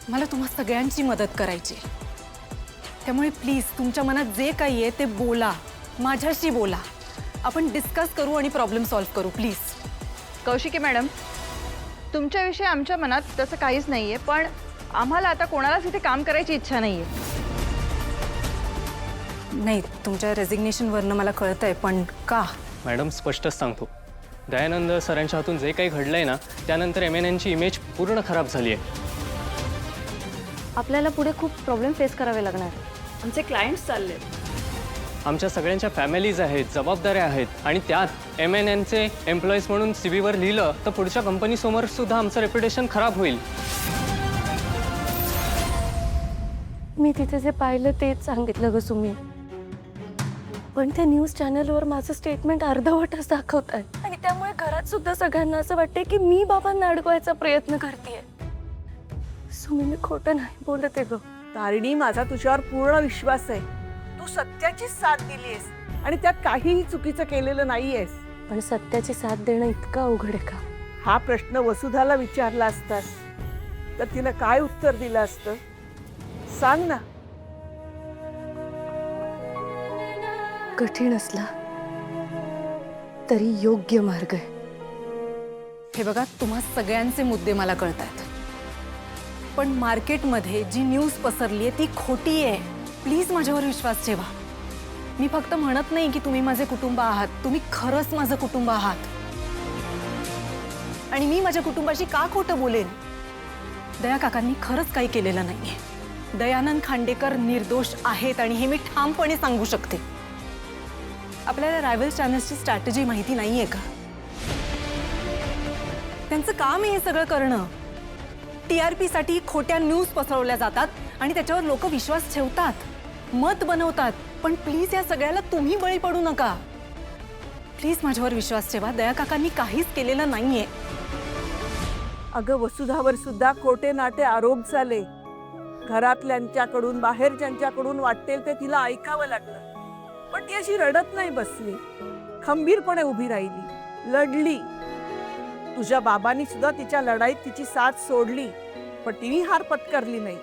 मला तुम्हा सगळ्यांची मदत करायची आहे. त्यामुळे प्लीज तुमच्या मनात जे काही आहे ते बोला, माझ्याशी बोला. आपण डिस्कस करू आणि प्रॉब्लेम सॉल्व्ह करू प्लीज. कौशिकी मॅडम, तुमच्याविषयी आमच्या मनात तसं काहीच नाही आहे, पण आम्हाला आता कोणालाच इथे काम करायची इच्छा नाही आहे. नाही, तुमच्या रेझिग्नेशनवरनं मला कळतंय, पण का? मॅडम स्पष्टच सांगतो, दयानंद सरांच्या हातून जे काही घडलंय ना, त्यानंतर MNNची इमेज पूर्ण खराब झाली आहे. आपल्याला पुढे खूप प्रॉब्लेम फेस करावे लागणार. आमचे क्लायंट्स चालले, आमच्या सगळ्यांच्या फॅमिलीज आहेत, जबाबदाऱ्या आहेत, आणि त्यात MNNचे एम्प्लॉईज म्हणून CV वर लिहिलं तर पुढच्या कंपनीसमोर सुद्धा आमचं रेप्युटेशन खराब होईल. मी तिथे जे पाहिलं तेच सांगितलं ग सुमी. पण त्या न्यूज चॅनलवर माझं स्टेटमेंट अर्धवटच दाखवत आहे आणि त्यामुळे घरात सुद्धा सगळ्यांना असं वाटतंय की मी बाबांना अडकवायचा प्रयत्न करतेय. सुमी, मी खोटं नाही बोलत आहे ग. तारिणी, माझा तुझ्यावर पूर्ण विश्वास आहे. तू सत्याची साथ दिलीयस आणि त्यात काहीही चुकीचं केलेलं नाहीयेस. पण सत्याची साथ देणं इतकं अवघड आहे का? हा प्रश्न वसुधाला विचारला असतास तर तिनं काय उत्तर दिलं असतं सांग ना. कठीण असला तरी योग्य मार्ग आहे. हे बघा, तुम्हा सगळ्यांचे मुद्दे मला कळतात, पण मार्केटमध्ये जी न्यूज पसरली आहे ती खोटी आहे. प्लीज माझ्यावर विश्वास ठेवा. मी फक्त म्हणत नाही की तुम्ही माझे कुटुंब आहात, तुम्ही खरंच माझं कुटुंब आहात. आणि मी माझ्या कुटुंबाशी का खोटं बोलेन? दया काकांनी खरंच काही केलेलं नाहीये. दयानंद खांडेकर निर्दोष आहेत आणि हे मी ठामपणे सांगू शकते. आपल्याला रायव्हल चॅनल्सची स्ट्रॅटेजी माहिती नाहीये का? त्यांचं काम आहे हे सगळं करणं. TRP साठी खोट्या न्यूज पसरवल्या जातात आणि त्याच्यावर लोक विश्वास ठेवतात, मत बनवतात. पण प्लीज या सगळ्याला तुम्ही बळी पडू नका. प्लीज माझ्यावर विश्वास ठेवा. दया काकांनी काहीच केलेलं नाहीये. अगं, वसुधावर सुद्धा खोटे नाटे आरोप झाले. घरातल्यांच्याकडून, बाहेरच्यांच्याकडून वाटेल ते तिला ऐकावं लागलं. पण ती अशी रडत नाही बसली, खंबीरपणे उभी राहिली, लढली. तुझ्या बाबांनी सुद्धा तिच्या लढाईत तिची साथ सोडली, पण तिने हार पत्करली नाही,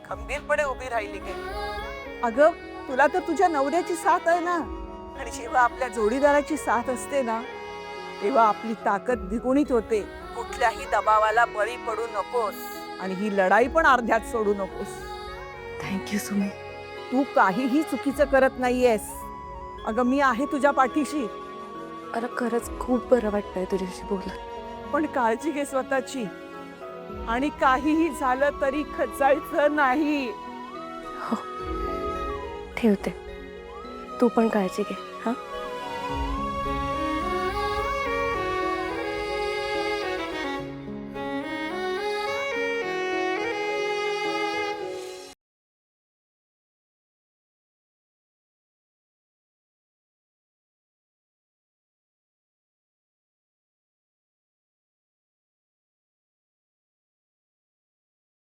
खंबीरपणे उभी राहिली. काय अगं, तुला तर तुझ्या नवऱ्याची साथ आहे ना, आणि जेव्हा आपल्या जोडीदाराची साथ असते ना तेव्हा आपली ताकद द्विगुणित होते. कुठल्याही दबावाला बळी पडू नकोस आणि ही लढाई पण अर्ध्यात सोडू नकोस. थँक्यू सुमी. तू काहीही चुकीचं करत नाहीयेस. अगं, मी आहे तुझ्या पाठीशी. अरे खरंच खूप बरं वाटतंय तुझ्याशी बोलत. पण काळजी घे स्वतःची, आणि काहीही झालं तरी खचायचं नाही. हो, ठेवते. तू पण काळजी घे. हां.